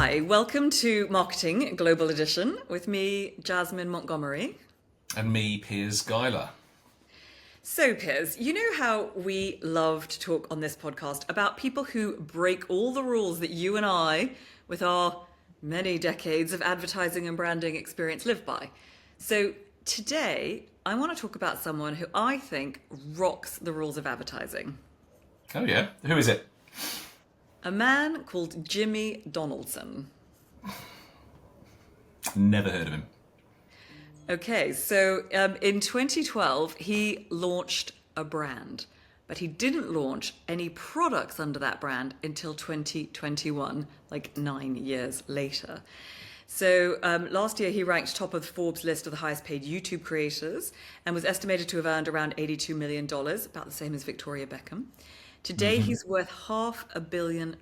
Hi, welcome to Marketing Global Edition with me, Jasmine Montgomery. And me, Piers Guilar. So, Piers, you know how we love to talk on this podcast about people who break all the rules that you and I, with our many decades of advertising and branding experience, live by. So today, I want to talk about someone who I think rocks the rules of advertising. Oh yeah? Who is it? A man called Jimmy Donaldson. Never heard of him. Okay, so in 2012, he launched a brand, but he didn't launch any products under that brand until 2021, like 9 years later. So last year, he ranked top of Forbes' list of the highest paid YouTube creators and was estimated to have earned around $82 million, about the same as Victoria Beckham. Today, he's worth $500 million.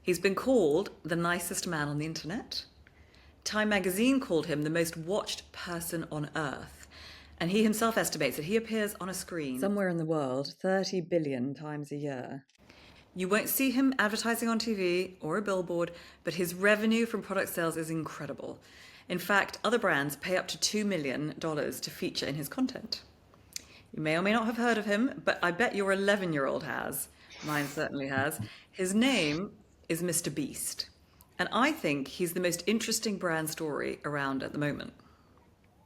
He's been called the nicest man on the internet. Time magazine called him the most watched person on earth. And he himself estimates that he appears on a screen somewhere in the world 30 billion times a year. You won't see him advertising on TV or a billboard, but his revenue from product sales is incredible. In fact, other brands pay up to $2 million to feature in his content. You may or may not have heard of him, but I bet your 11-year-old has. Mine certainly has. His name is Mr. Beast. And I think he's the most interesting brand story around at the moment.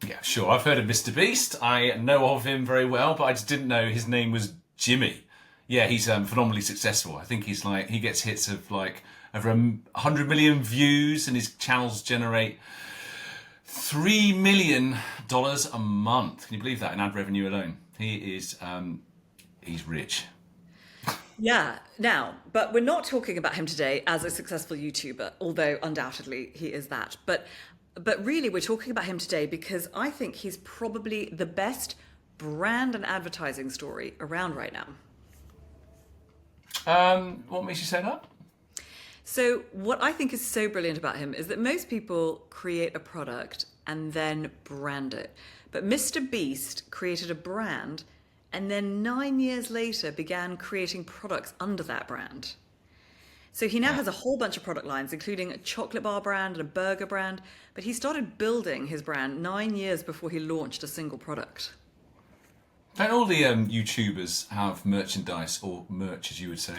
Yeah, sure. I've heard of Mr. Beast. I know of him very well, but I just didn't know his name was Jimmy. Yeah, he's phenomenally successful. I think he gets hits of like over 100 million views, and his channels generate $3 million a month. Can you believe that in ad revenue alone? He is, he's rich. Yeah, now, but we're not talking about him today as a successful YouTuber, although undoubtedly he is that. But really, we're talking about him today because I think he's probably the best brand and advertising story around right now. What makes you say that? So what I think is so brilliant about him is that most people create a product and then brand it. But Mr. Beast created a brand and then 9 years later began creating products under that brand. So he now has a whole bunch of product lines, including a chocolate bar brand and a burger brand, but he started building his brand 9 years before he launched a single product. Don't all the YouTubers have merchandise, or merch as you would say?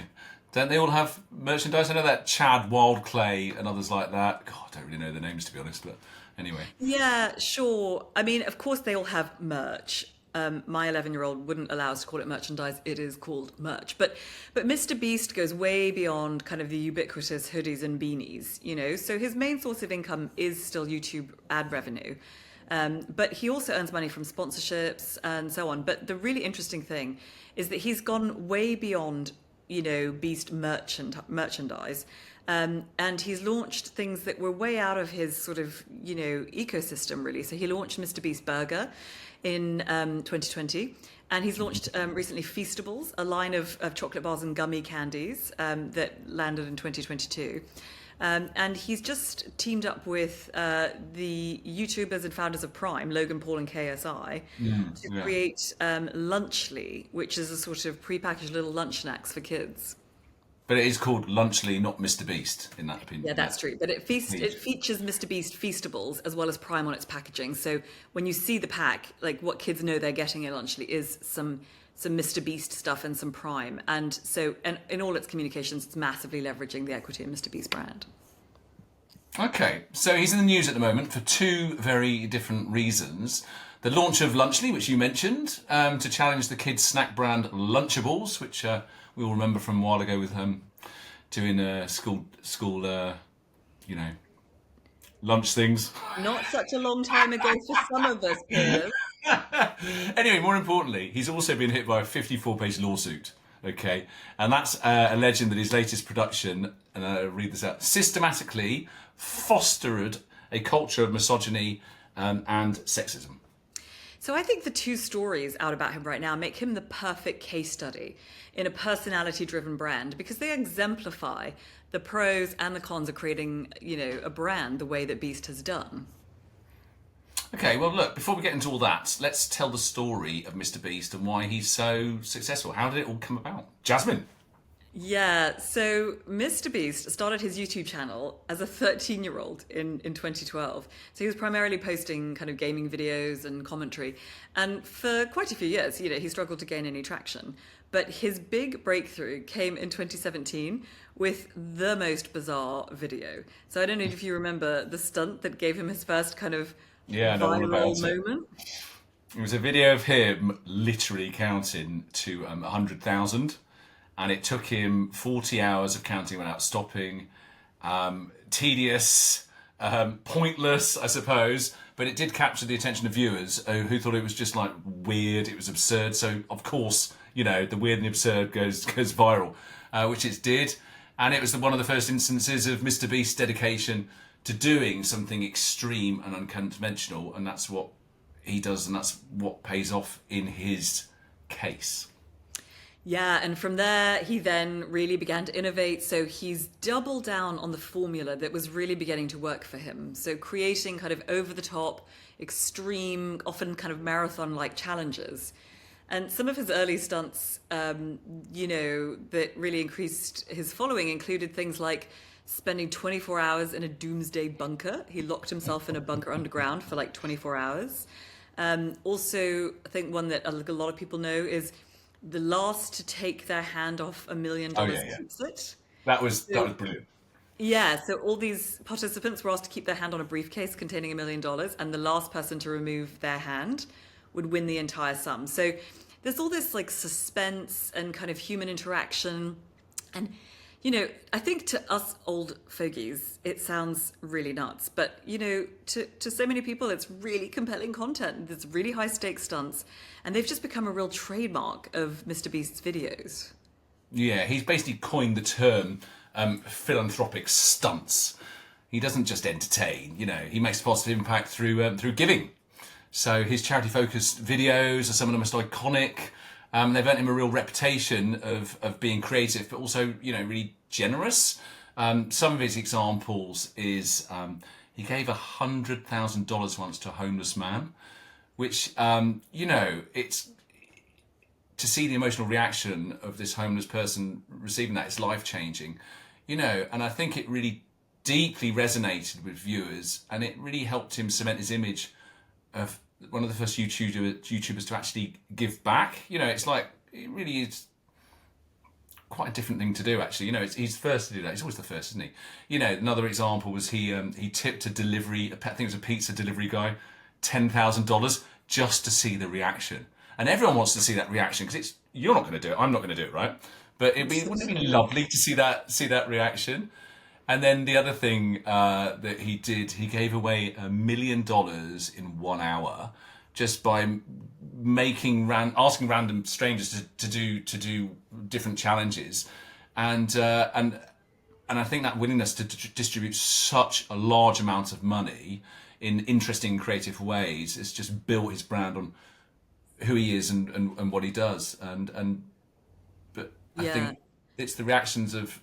Don't they all have merchandise? I know that Chad Wildclay and others like that. God, I don't really know their names to be honest, but anyway. Yeah, sure. I mean, of course they all have merch. My 11-year-old wouldn't allow us to call it merchandise. It is called merch. But Mr. Beast goes way beyond kind of the ubiquitous hoodies and beanies, you know. So his main source of income is still YouTube ad revenue. But he also earns money from sponsorships and so on. But the really interesting thing is that he's gone way beyond, you know, Beast merchandise. And he's launched things that were way out of his sort of, you know, ecosystem, really. So he launched Mr. Beast Burger in 2020. And he's launched recently Feastables, a line of chocolate bars and gummy candies that landed in 2022. And he's just teamed up with the YouTubers and founders of Prime, Logan Paul and KSI, to create Lunchly, which is a sort of prepackaged little lunch snacks for kids. But it is called Lunchly, not Mr. Beast, in that opinion. Yeah, that's true. But it features Mr. Beast Feastables as well as Prime on its packaging. So when you see the pack, like what kids know they're getting at Lunchly is some Mr. Beast stuff and some Prime. And in all its communications, it's massively leveraging the equity in Mr. Beast brand. Okay, so he's in the news at the moment for two very different reasons. The launch of Lunchly, which you mentioned, to challenge the kids' snack brand Lunchables, which we all remember from a while ago with doing school, you know, lunch things. Not such a long time ago for some of us, Piers. Anyway, more importantly, he's also been hit by a 54-page lawsuit. Okay, and that's alleging that his latest production, and I'll read this out, systematically fostered a culture of misogyny and sexism. So I think the two stories out about him right now make him the perfect case study in a personality-driven brand because they exemplify the pros and the cons of creating, you know, a brand the way that Beast has done. Okay, well, look, before we get into all that, let's tell the story of Mr. Beast and why he's so successful. How did it all come about? Jasmine? Yeah, so Mr. Beast started his YouTube channel as a 13-year-old in 2012. So he was primarily posting kind of gaming videos and commentary. And for quite a few years, he struggled to gain any traction. But his big breakthrough came in 2017 with the most bizarre video. So I don't know if you remember the stunt that gave him his first kind of Yeah, I know all viral about it. moment. It was a video of him literally counting to 100,000, and it took him 40 hours of counting without stopping. Tedious, pointless, I suppose, but it did capture the attention of viewers who thought it was just like weird, it was absurd. So of course, the weird and the absurd goes viral, which it did. And it was one of the first instances of Mr. Beast's dedication to doing something extreme and unconventional, and that's what he does, and that's what pays off in his case. Yeah, and from there, he then really began to innovate. So he's doubled down on the formula that was really beginning to work for him. So creating kind of over the top, extreme, often kind of marathon like challenges. And some of his early stunts, that really increased his following included things like spending 24 hours in a doomsday bunker. He locked himself in a bunker underground for like 24 hours. Also, I think one that a lot of people know is the last to take their hand off $1 million keeps it. That was brilliant. Yeah, so all these participants were asked to keep their hand on a briefcase containing $1 million, and the last person to remove their hand would win the entire sum. So there's all this like suspense and kind of human interaction. And, I think to us old fogies, it sounds really nuts. But, to so many people, it's really compelling content. There's really high stakes stunts. And they've just become a real trademark of Mr. Beast's videos. Yeah, he's basically coined the term philanthropic stunts. He doesn't just entertain, he makes a positive impact through giving. So his charity-focused videos are some of the most iconic. They've earned him a real reputation of being creative, but also, really generous. Some of his examples is he gave $100,000 once to a homeless man, which, it's to see the emotional reaction of this homeless person receiving that, it's life-changing, and I think it really deeply resonated with viewers, and it really helped him cement his image of one of the first YouTubers to actually give back. It really is quite a different thing to do, actually. He's first to do that. He's always the first, isn't he? Another example was he tipped a delivery, I think it was a pizza delivery guy, $10,000 just to see the reaction. And everyone wants to see that reaction because you're not going to do it, I'm not going to do it, right? But wouldn't it be lovely to see that reaction? And then the other thing that he did, he gave away $1 million in 1 hour just by asking random strangers to do different challenges, and I think that willingness to distribute such a large amount of money in interesting, creative ways has just built his brand on who he is and what he does, but I think it's the reactions of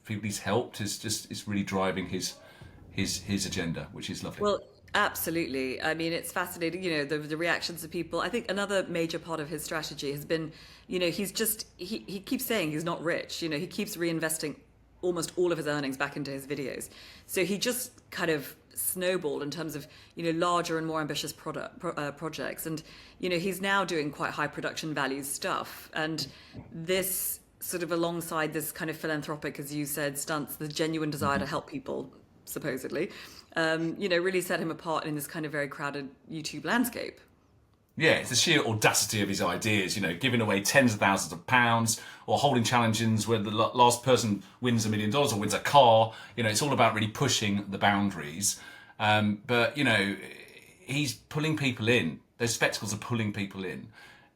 people he's helped is really driving his agenda, which is lovely. Well, absolutely. I mean, it's fascinating, the reactions of people. I think another major part of his strategy has been, he keeps saying he's not rich. He keeps reinvesting almost all of his earnings back into his videos. So he just kind of snowballed in terms of, larger and more ambitious projects. And, he's now doing quite high production value stuff. And this sort of alongside this kind of philanthropic, as you said, stunts, the genuine desire to help people, supposedly, really set him apart in this kind of very crowded YouTube landscape. Yeah, it's the sheer audacity of his ideas, giving away tens of thousands of pounds or holding challenges where the last person wins $1 million or wins a car. It's all about really pushing the boundaries. But, he's pulling people in. Those spectacles are pulling people in.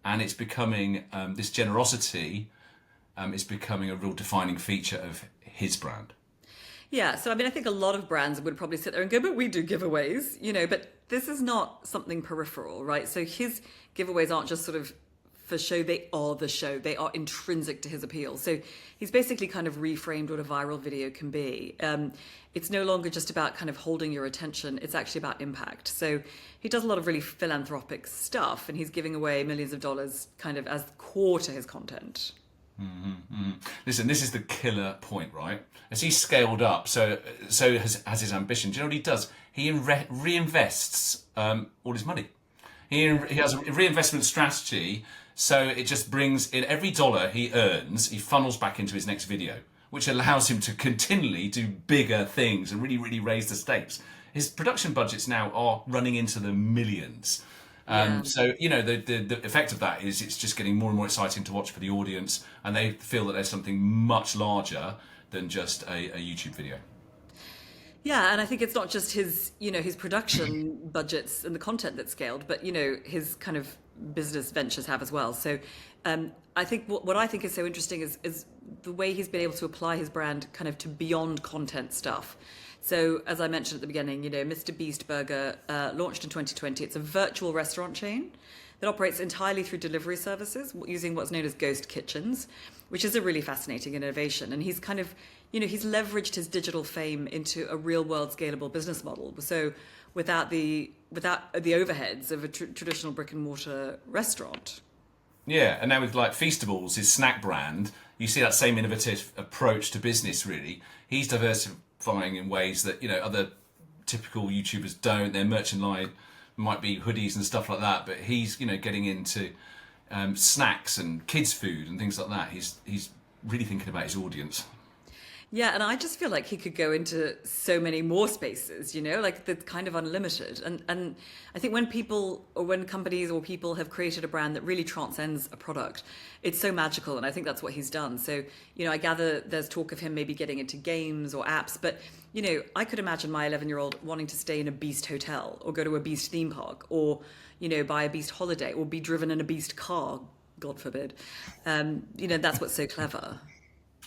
And it's becoming, this generosity is becoming a real defining feature of his brand. Yeah, so I mean, I think a lot of brands would probably sit there and go, but we do giveaways, but this is not something peripheral, right? So his giveaways aren't just sort of for show, they are the show. They are intrinsic to his appeal. So he's basically kind of reframed what a viral video can be. It's no longer just about kind of holding your attention. It's actually about impact. So he does a lot of really philanthropic stuff, and he's giving away millions of dollars kind of as core to his content. Listen, this is the killer point, right? As he's scaled up, so has his ambition. Do you know what he does? He reinvests all his money. He has a reinvestment strategy, so it just brings in every dollar he earns, he funnels back into his next video, which allows him to continually do bigger things and really, really raise the stakes. His production budgets now are running into the millions. So, you know, the effect of that is it's just getting more and more exciting to watch for the audience, and they feel that there's something much larger than just a YouTube video. Yeah, and I think it's not just his, his production budgets and the content that's scaled, but, his kind of business ventures have as well. So I think what I think is so interesting is the way he's been able to apply his brand kind of to beyond content stuff. So as I mentioned at the beginning, Mr. Beast Burger launched in 2020. It's a virtual restaurant chain that operates entirely through delivery services using what's known as ghost kitchens, which is a really fascinating innovation. And he's kind of, he's leveraged his digital fame into a real world scalable business model. So without the overheads of a traditional brick and mortar restaurant. Yeah, and now with like Feastables, his snack brand, you see that same innovative approach to business. Really, he's diversifying in ways that other typical YouTubers don't. Their merchant line might be hoodies and stuff like that, but he's getting into snacks and kids food and things like that. He's really thinking about his audience. Yeah, and I just feel like he could go into so many more spaces, like the kind of unlimited. And I think when companies or people have created a brand that really transcends a product, it's so magical. And I think that's what he's done. So, I gather there's talk of him maybe getting into games or apps. But, I could imagine my 11-year-old wanting to stay in a Beast hotel or go to a Beast theme park or, buy a Beast holiday or be driven in a Beast car, God forbid. That's what's so clever.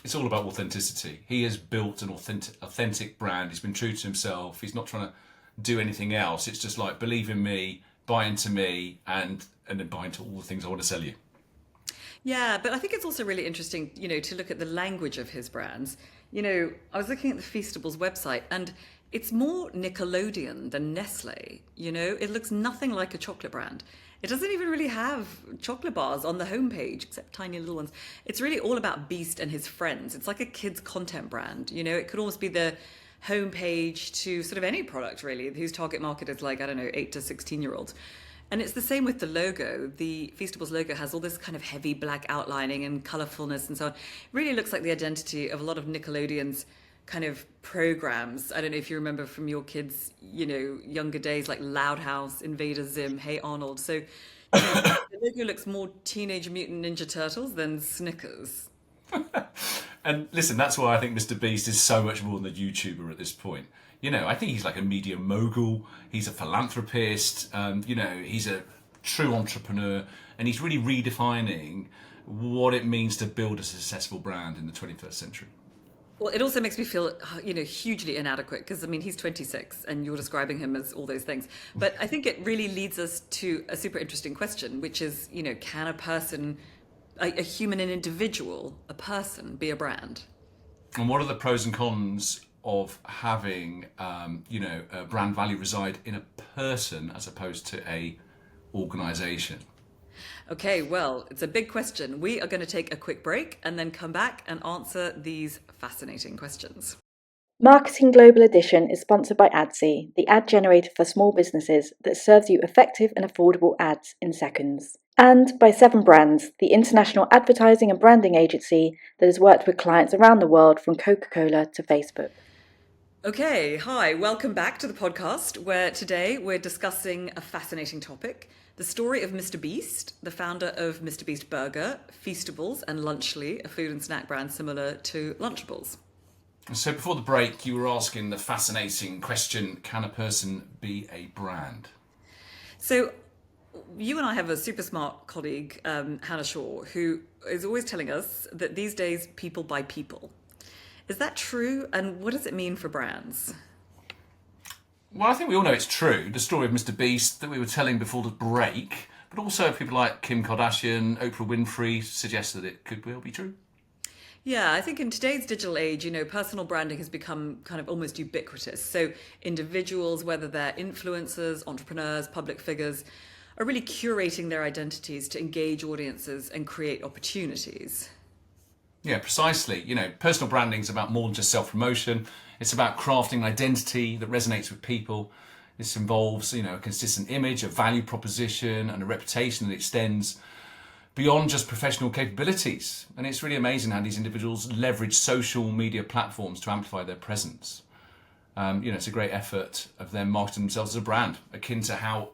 It's all about authenticity. He has built an authentic brand. He's been true to himself. He's not trying to do anything else. It's just like, believe in me, buy into me, and then buy into all the things I want to sell you. Yeah, but I think it's also really interesting, to look at the language of his brands. I was looking at the Feastables website, and it's more Nickelodeon than Nestle. It looks nothing like a chocolate brand. It doesn't even really have chocolate bars on the homepage, except tiny little ones. It's really all about Beast and his friends. It's like a kid's content brand. It could almost be the homepage to sort of any product, really, whose target market is like, 8 to 16-year-olds. And it's the same with the logo. The Feastables logo has all this kind of heavy black outlining and colorfulness and so on. It really looks like the identity of a lot of Nickelodeon's kind of programs. I don't know if you remember from your kids, younger days, like Loud House, Invader Zim, Hey Arnold. So the logo looks more Teenage Mutant Ninja Turtles than Snickers. And listen, that's why I think Mr. Beast is so much more than a YouTuber at this point. I think he's like a media mogul. He's a philanthropist. He's a true entrepreneur, and he's really redefining what it means to build a successful brand in the 21st century. Well, it also makes me feel, hugely inadequate because, he's 26 and you're describing him as all those things. But I think it really leads us to a super interesting question, which is, can a person, a human, an individual, a person be a brand? And what are the pros and cons of having, a brand value reside in a person as opposed to a organisation? Okay, well, it's a big question. We are going to take a quick break and then come back and answer these fascinating questions. Marketing Global Edition is sponsored by 𝐂𝐨𝐧𝐧𝐞𝐜, the ad generator for small businesses that serves you effective and affordable ads in seconds. And by 7 Brands, the international advertising and branding agency that has worked with clients around the world from Coca-Cola to Facebook. Okay, hi, welcome back to the podcast where today we're discussing a fascinating topic. The story of Mr. Beast, the founder of Mr. Beast Burger, Feastables, and Lunchly, a food and snack brand similar to Lunchables. So before the break, you were asking the fascinating question, can a person be a brand? So you and I have a super smart colleague, 𝐭𝐿𝐴, who is always telling us that these days people buy people. Is that true? And what does it mean for brands? Well, I think we all know it's true. The story of Mr. Beast that we were telling before the break, but also people like Kim Kardashian, Oprah Winfrey suggest that it could well be true. Yeah, I think in today's digital age, personal branding has become kind of almost ubiquitous. So individuals, whether they're influencers, entrepreneurs, public figures, are really curating their identities to engage audiences and create opportunities. Yeah, precisely. You know, personal branding is about more than just self-promotion. It's about crafting an identity that resonates with people. This involves, you know, a consistent image, a value proposition, and a reputation that extends beyond just professional capabilities. And it's really amazing how these individuals leverage social media platforms to amplify their presence. You know, it's a great effort of them marketing themselves as a brand, akin to how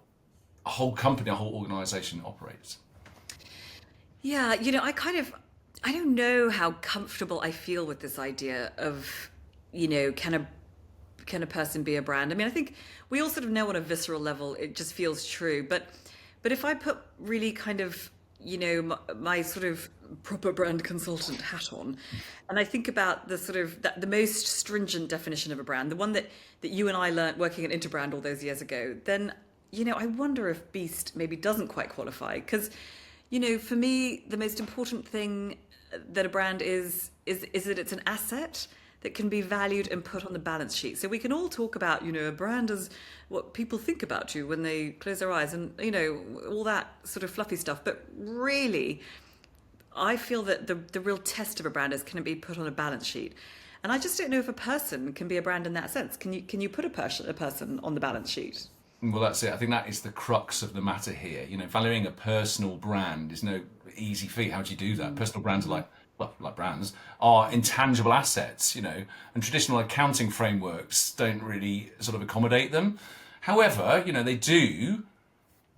a whole company, a whole organization operates. Yeah, you know, I don't know how comfortable I feel with this idea of, you know, can a person be a brand? I mean, I think we all sort of know on a visceral level it just feels true, but if I put really kind of, you know, my sort of proper brand consultant hat on, and I think about the sort of the most stringent definition of a brand, the one that you and I learnt working at Interbrand all those years ago, then, you know, I wonder if Beast maybe doesn't quite qualify because, you know, for me, the most important thing that a brand is that it's an asset that can be valued and put on the balance sheet. So we can all talk about, you know, a brand as what people think about you when they close their eyes and, you know, all that sort of fluffy stuff. But really, I feel that the real test of a brand is, can it be put on a balance sheet? And I just don't know if a person can be a brand in that sense. Can you put a person on the balance sheet? Well, that's it. I think that is the crux of the matter here. You know, valuing a personal brand is no easy feat. How do you do that? Personal brands are like brands, are intangible assets, you know, and traditional accounting frameworks don't really sort of accommodate them. However, you know, they do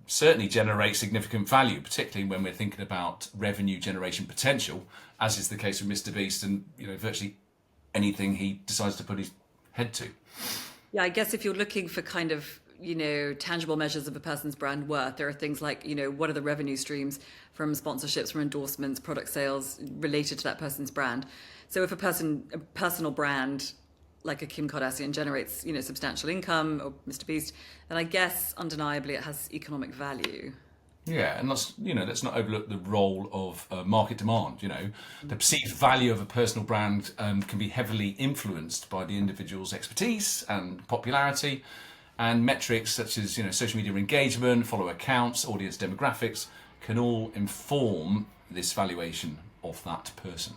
certainly generate significant value, particularly when we're thinking about revenue generation potential, as is the case with Mr. Beast and, you know, virtually anything he decides to put his head to. Yeah, I guess if you're looking for kind of, you know, tangible measures of a person's brand worth, there are things like, you know, what are the revenue streams from sponsorships, from endorsements, product sales related to that person's brand. So if a personal brand like a Kim Kardashian generates, you know, substantial income, or Mr. Beast, then I guess undeniably it has economic value. Yeah, and let's, you know, let's not overlook the role of market demand. You know, the perceived value of a personal brand can be heavily influenced by the individual's expertise and popularity. And metrics such as, you know, social media engagement, follower counts, audience demographics can all inform this valuation of that person.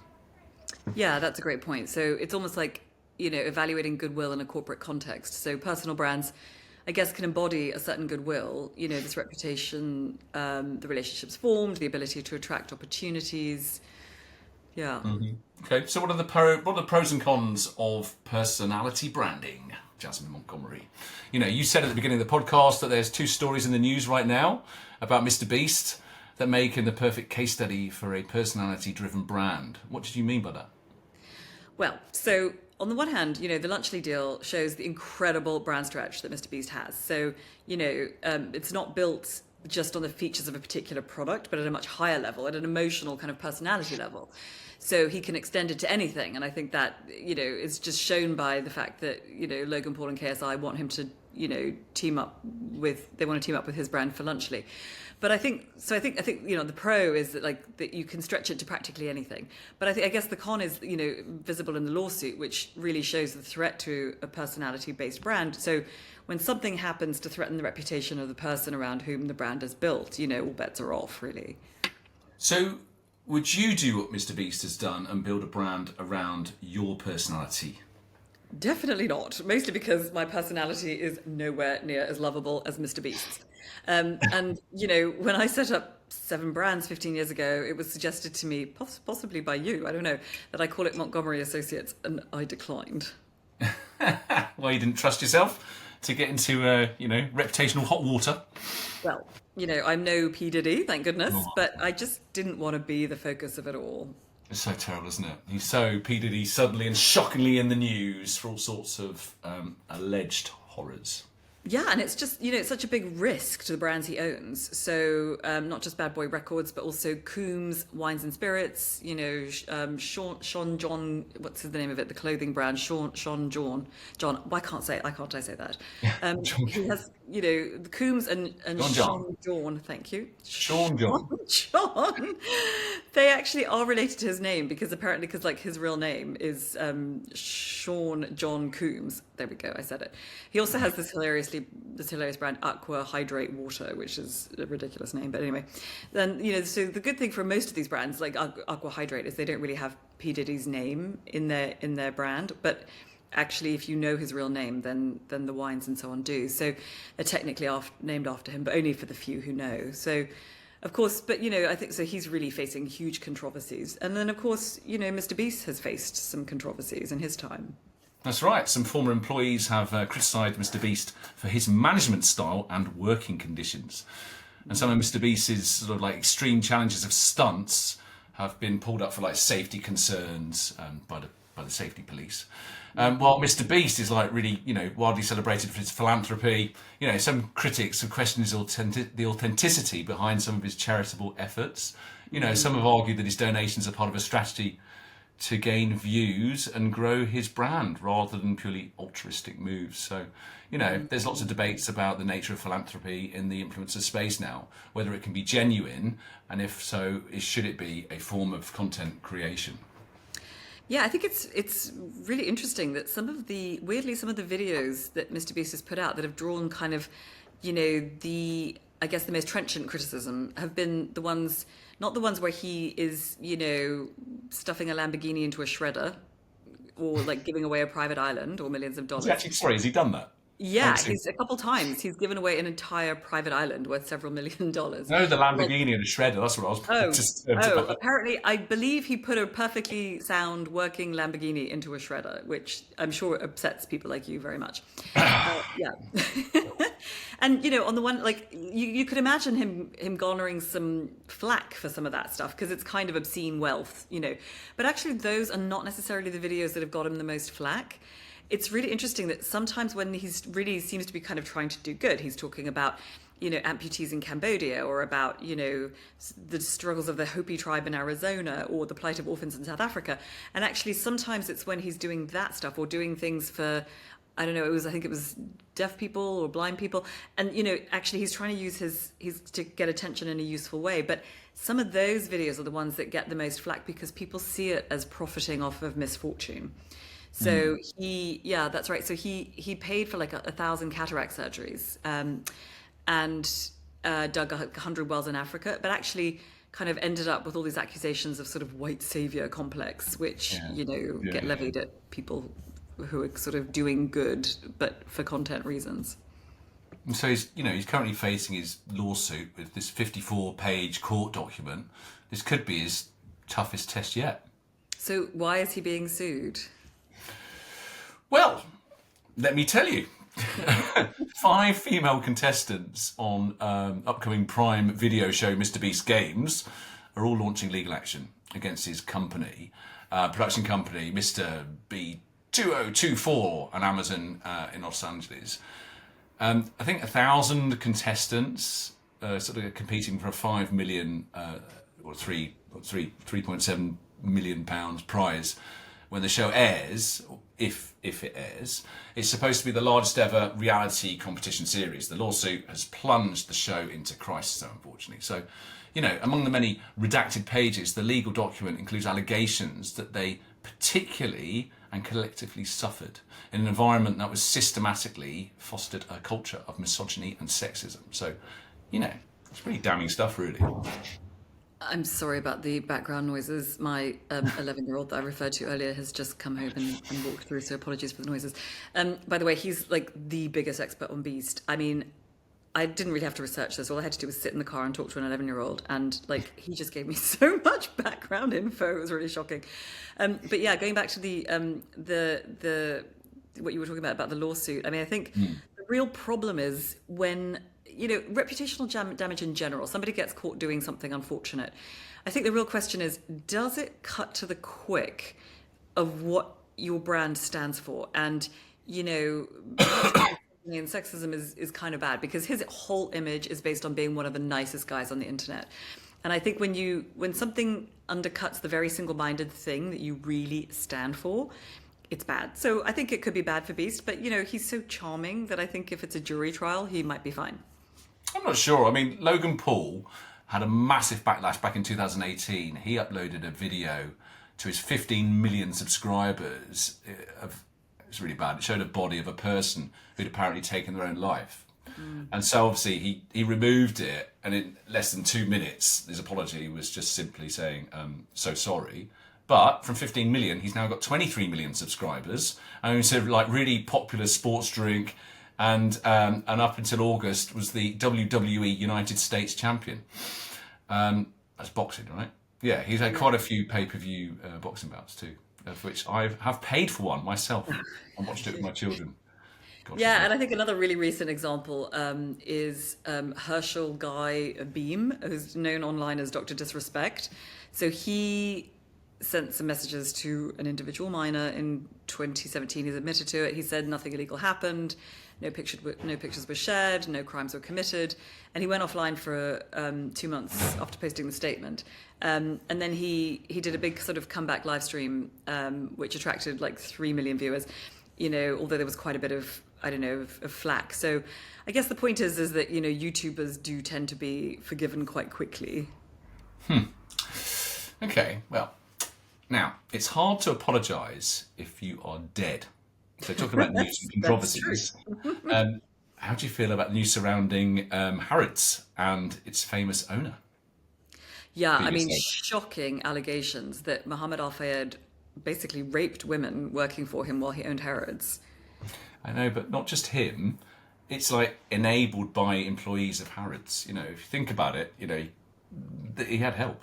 Yeah, that's a great point. So it's almost like, you know, evaluating goodwill in a corporate context. So personal brands, I guess, can embody a certain goodwill, you know, this reputation, the relationships formed, the ability to attract opportunities. Yeah. Okay, so what are the pros and cons of personality branding, Jasmine Montgomery? You know, you said at the beginning of the podcast that there's 2 stories in the news right now about Mr. Beast that make him the perfect case study for a personality-driven brand. What did you mean by that? Well, so on the one hand, you know, the Lunchley deal shows the incredible brand stretch that Mr. Beast has. So, you know, it's not built just on the features of a particular product, but at a much higher level, at an emotional kind of personality level. So he can extend it to anything. And I think that, you know, is just shown by the fact that, you know, Logan Paul and KSI want him to, you know, they want to team up with his brand for Lunchley. But I think, you know, the pro is that you can stretch it to practically anything. But I guess the con is, you know, visible in the lawsuit, which really shows the threat to a personality-based brand. So when something happens to threaten the reputation of the person around whom the brand is built, you know, all bets are off, really. So would you do what Mr. Beast has done and build a brand around your personality? Definitely not. Mostly because my personality is nowhere near as lovable as Mr. Beast's. And, you know, when I set up 7 brands 15 years ago, it was suggested to me, possibly by you, I don't know, that I call it Montgomery Associates, and I declined. Well, you didn't trust yourself to get into, you know, reputational hot water. Well, you know, I'm no P. Diddy, thank goodness, but I just didn't want to be the focus of it all. It's so terrible, isn't it? He's so P. Diddy suddenly and shockingly in the news for all sorts of alleged horrors. Yeah, and it's just, you know, it's such a big risk to the brands he owns. So not just Bad Boy Records, but also 𝐭𝐚𝐲 Wines and Spirits, you know, Sean John, what's the name of it? The clothing brand, Sean John. Why can't I say that? He has, you know, the 𝐭𝐚𝐲 and Sean John, thank you. Sean John. John. They actually are related to his name because like his real name is John Coombs. There we go, I said it. He also has this hilarious brand 𝐂𝐭𝐡 water, which is a ridiculous name, but anyway. Then so the good thing for most of these brands like 𝐂𝐴quahydrate is they don't really have P Diddy's name in their brand, but actually if you know his real name, then the wines and so on do. So they're technically named after him, but only for the few who know. So of course, but I think so he's really facing huge controversies. And then of course, Mr. Beast has faced some controversies in his time. That's right. Some former employees have criticised Mr. Beast for his management style and working conditions. And some of Mr. Beast's sort of like extreme challenges of stunts have been pulled up for like safety concerns by the safety police. While Mr. Beast is like really, widely celebrated for his philanthropy, some critics have questioned the authenticity behind some of his charitable efforts. Some have argued that his donations are part of a strategy to gain views and grow his brand rather than purely altruistic moves. So, there's lots of debates about the nature of philanthropy in the influencer space now, whether it can be genuine, and if so, should it be a form of content creation? Yeah, I think it's really interesting that some of the videos that Mr. Beast has put out that have drawn kind of, the most trenchant criticism have been the ones, not the ones where he is, stuffing a Lamborghini into a shredder or like giving away a private island or millions of dollars. Has he done that? Yeah, he's a couple times he's given away an entire private island worth several $1 million. No, the Lamborghini and a shredder. That's what I was. Apparently, I believe he put a perfectly sound working Lamborghini into a shredder, which I'm sure upsets people like you very much. Yeah, and on the one, like you could imagine him garnering some flack for some of that stuff because it's kind of obscene wealth, But actually, those are not necessarily the videos that have got him the most flack. It's really interesting that sometimes when he's really seems to be kind of trying to do good, he's talking about, amputees in Cambodia or about, the struggles of the Hopi tribe in Arizona or the plight of orphans in South Africa. And actually, sometimes it's when he's doing that stuff or doing things for, I don't know, I think it was deaf people or blind people. And, actually he's trying to use his to get attention in a useful way. But some of those videos are the ones that get the most flack because people see it as profiting off of misfortune. So that's right. So he paid for like 1,000 cataract surgeries and dug 100 wells in Africa, but actually kind of ended up with all these accusations of sort of white savior complex, which, get levied at people who are sort of doing good, but for content reasons. And so he's currently facing his lawsuit with this 54-page court document. This could be his toughest test yet. So why is he being sued? Well, let me tell you. 5 female contestants on upcoming Prime Video show Mr. Beast Games are all launching legal action against his company, production company, Mr. B2024, on Amazon in Los Angeles. I think 1,000 contestants sort of competing for a 5 million or 3.7 million pounds prize when the show airs. If it airs, it's supposed to be the largest ever reality competition series. The lawsuit has plunged the show into crisis, unfortunately. So, among the many redacted pages, the legal document includes allegations that they particularly and collectively suffered in an environment that was systematically fostered a culture of misogyny and sexism. So, it's pretty damning stuff, really. I'm sorry about the background noises. My 11-year-old that I referred to earlier has just come home and walked through, so apologies for the noises. By the way, he's like the biggest expert on Beast. I mean, I didn't really have to research this. All I had to do was sit in the car and talk to an 11-year-old, and like he just gave me so much background info. It was really shocking. But yeah, going back to the what you were talking about the lawsuit. I mean, I think the real problem is when reputational damage in general, somebody gets caught doing something unfortunate. I think the real question is, does it cut to the quick of what your brand stands for? And, and sexism is kind of bad because his whole image is based on being one of the nicest guys on the internet. And I think when something undercuts the very single-minded thing that you really stand for, it's bad. So I think it could be bad for Beast, but he's so charming that I think if it's a jury trial, he might be fine. I'm not sure. I mean, Logan Paul had a massive backlash back in 2018. He uploaded a video to his 15 million subscribers of was really bad. It showed a body of a person who'd apparently taken their own life. And so obviously he removed it, and in less than 2 minutes, his apology was just simply saying, so sorry. But from 15 million, he's now got 23 million subscribers, and he's a like really popular sports drink, and up until August was the WWE United States champion. That's boxing, right? Yeah, he's had quite a few pay-per-view boxing bouts too, of which I have paid for one myself. I watched it with my children. God, Yeah, and I think another really recent example is 𝐻𝐿𝐺𝐽, who's known online as Dr. Disrespect. So he sent some messages to an individual minor in 2017. He's admitted to it. He said nothing illegal happened, no pictures were shared, no crimes were committed, and he went offline for 2 months after posting the statement. And then he did a big sort of comeback live stream, which attracted like 3 million viewers. Although there was quite a bit of flack. So I guess the point is that, YouTubers do tend to be forgiven quite quickly. Okay, well, now, it's hard to apologise if you are dead. So talking about news and controversies, how do you feel about the news surrounding Harrods and its famous owner? Yeah, Piers I mean, said. shocking allegations that Mohammed Al-Fayed basically raped women working for him while he owned Harrods. I know, but not just him. It's like enabled by employees of Harrods. If you think about it, he had help.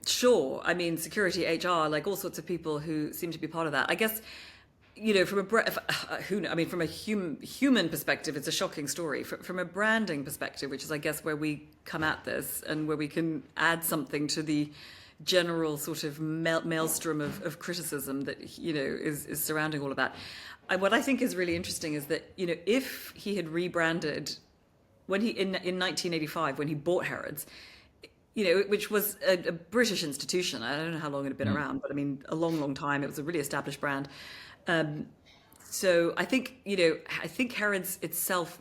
Sure, I mean, security, HR, like all sorts of people who seem to be part of that. I guess, from a human perspective, it's a shocking story. From a branding perspective, which is, I guess, where we come at this and where we can add something to the general sort of maelstrom of criticism that, is surrounding all of that. What I think is really interesting is that, if he had rebranded in 1985, when he bought Harrods, which was a British institution. I don't know how long it had been around, but I mean, a long, long time. It was a really established brand. So I think, Harrods itself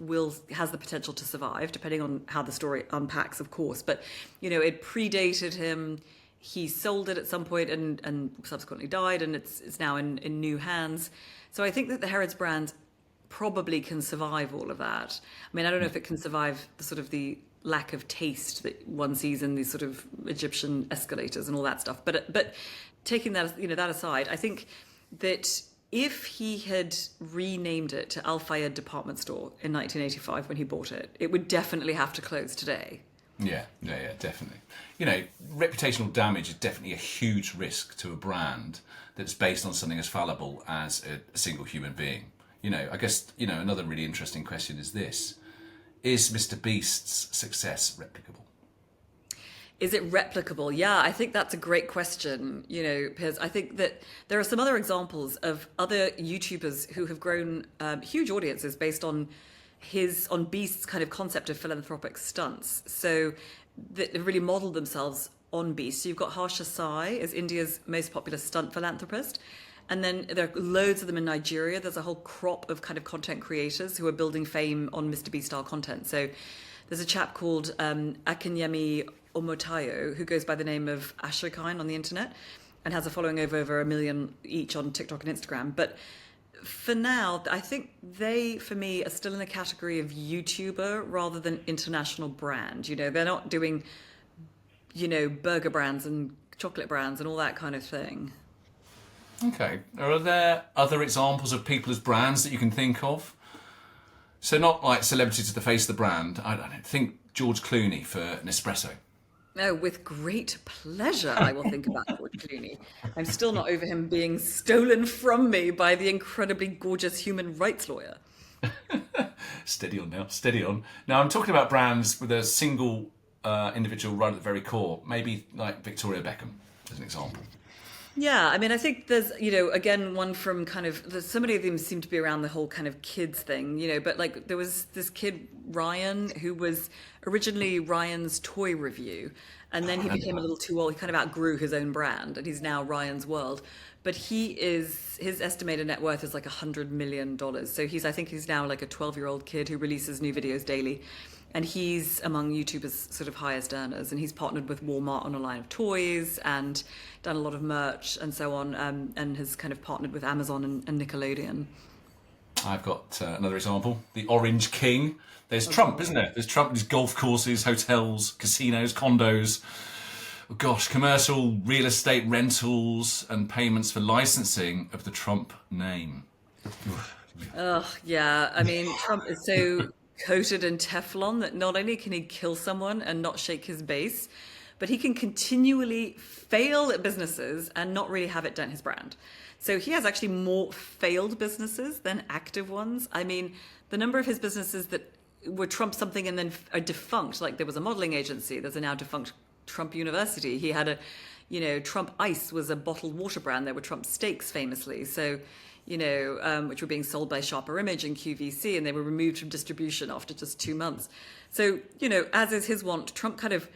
has the potential to survive, depending on how the story unpacks, of course. But, it predated him. He sold it at some point and subsequently died, and it's now in new hands. So I think that the Harrods brand probably can survive all of that. I mean, I don't know if it can survive the lack of taste that one sees in these sort of Egyptian escalators and all that stuff. But taking that that aside, I think that if he had renamed it to Al-Fayed Department Store in 1985 when he bought it, it would definitely have to close today. Yeah, definitely. Reputational damage is definitely a huge risk to a brand that's based on something as fallible as a single human being. I guess, another really interesting question is this. Is Mr. Beast's success replicable? Is it replicable? Yeah, I think that's a great question, Piers. I think that there are some other examples of other YouTubers who have grown huge audiences based on Beast's kind of concept of philanthropic stunts. So that they really modeled themselves on Beast. So you've got 𝐻𝐿𝐺𝐽 as India's most popular stunt philanthropist. And then there are loads of them in Nigeria. There's a whole crop of kind of content creators who are building fame on Mr. Beast style content. So there's a chap called 𝐂𝐭𝐚𝐲 who goes by the name of 𝐿𝐵𝐻𝐿𝐵 on the internet and has a following of over 1 million each on TikTok and Instagram. But for now, I think they, for me, are still in the category of YouTuber rather than international brand. They're not doing, burger brands and chocolate brands and all that kind of thing. Okay. Are there other examples of people as brands that you can think of? So not like celebrities to the face of the brand. I don't think George Clooney for Nespresso. No, with great pleasure, I will think about George Clooney. I'm still not over him being stolen from me by the incredibly gorgeous human rights lawyer. Steady on now, steady on. Now I'm talking about brands with a single individual right at the very core. Maybe like Victoria Beckham, as an example. Yeah, I mean, I think there's, again, one from kind of, so many of them seem to be around the whole kind of kids thing, but like there was this kid, Ryan, who was originally Ryan's toy review. And then he became a little too old. He kind of outgrew his own brand and he's now Ryan's World. But his estimated net worth is like $100 million. So I think he's now like a 12-year-old kid who releases new videos daily. And he's among YouTubers' sort of highest earners. And he's partnered with Walmart on a line of toys and done a lot of merch and so on. And has kind of partnered with Amazon and Nickelodeon. I've got another example. The Orange King. There's Trump, isn't there? There's Trump, there's golf courses, hotels, casinos, condos. Oh gosh, commercial real estate rentals and payments for licensing of the Trump name. Oh, yeah. I mean, Trump is so coated in Teflon that not only can he kill someone and not shake his base, but he can continually fail at businesses and not really have it dent his brand. So he has actually more failed businesses than active ones. I mean, the number of his businesses that were Trump something and then are defunct, like there was a modeling agency, there's a now defunct Trump University. He had Trump Ice was a bottled water brand. There were Trump steaks famously. So, which were being sold by Sharper Image and QVC, and they were removed from distribution after just 2 months. So, as is his wont, Trump kind of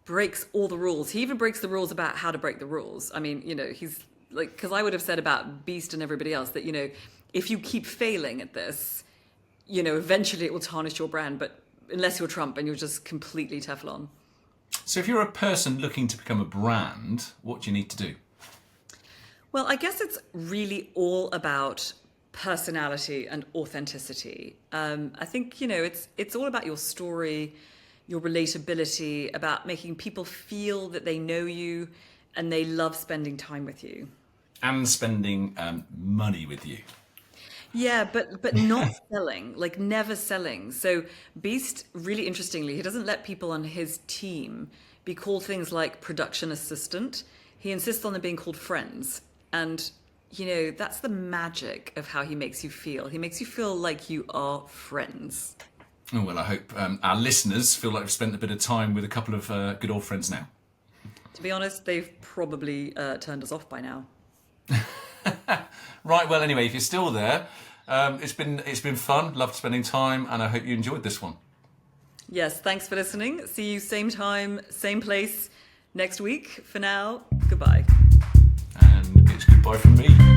breaks all the rules. He even breaks the rules about how to break the rules. I mean, he's like, because I would have said about Beast and everybody else that, if you keep failing at this, eventually it will tarnish your brand. But unless you're Trump and you're just completely Teflon. So if you're a person looking to become a brand, what do you need to do? Well, I guess it's really all about personality and authenticity. I think, it's all about your story, your relatability, about making people feel that they know you and they love spending time with you. And spending money with you. Yeah, but not selling, like never selling. So Beast, really interestingly, he doesn't let people on his team be called things like production assistant. He insists on them being called friends. And, that's the magic of how he makes you feel. He makes you feel like you are friends. Oh, well, I hope our listeners feel like we've spent a bit of time with a couple of good old friends now. To be honest, they've probably turned us off by now. Right, well, anyway, if you're still there, it's been fun, loved spending time, and I hope you enjoyed this one. Yes, thanks for listening. See you same time, same place next week. For now, goodbye. And it's goodbye from me.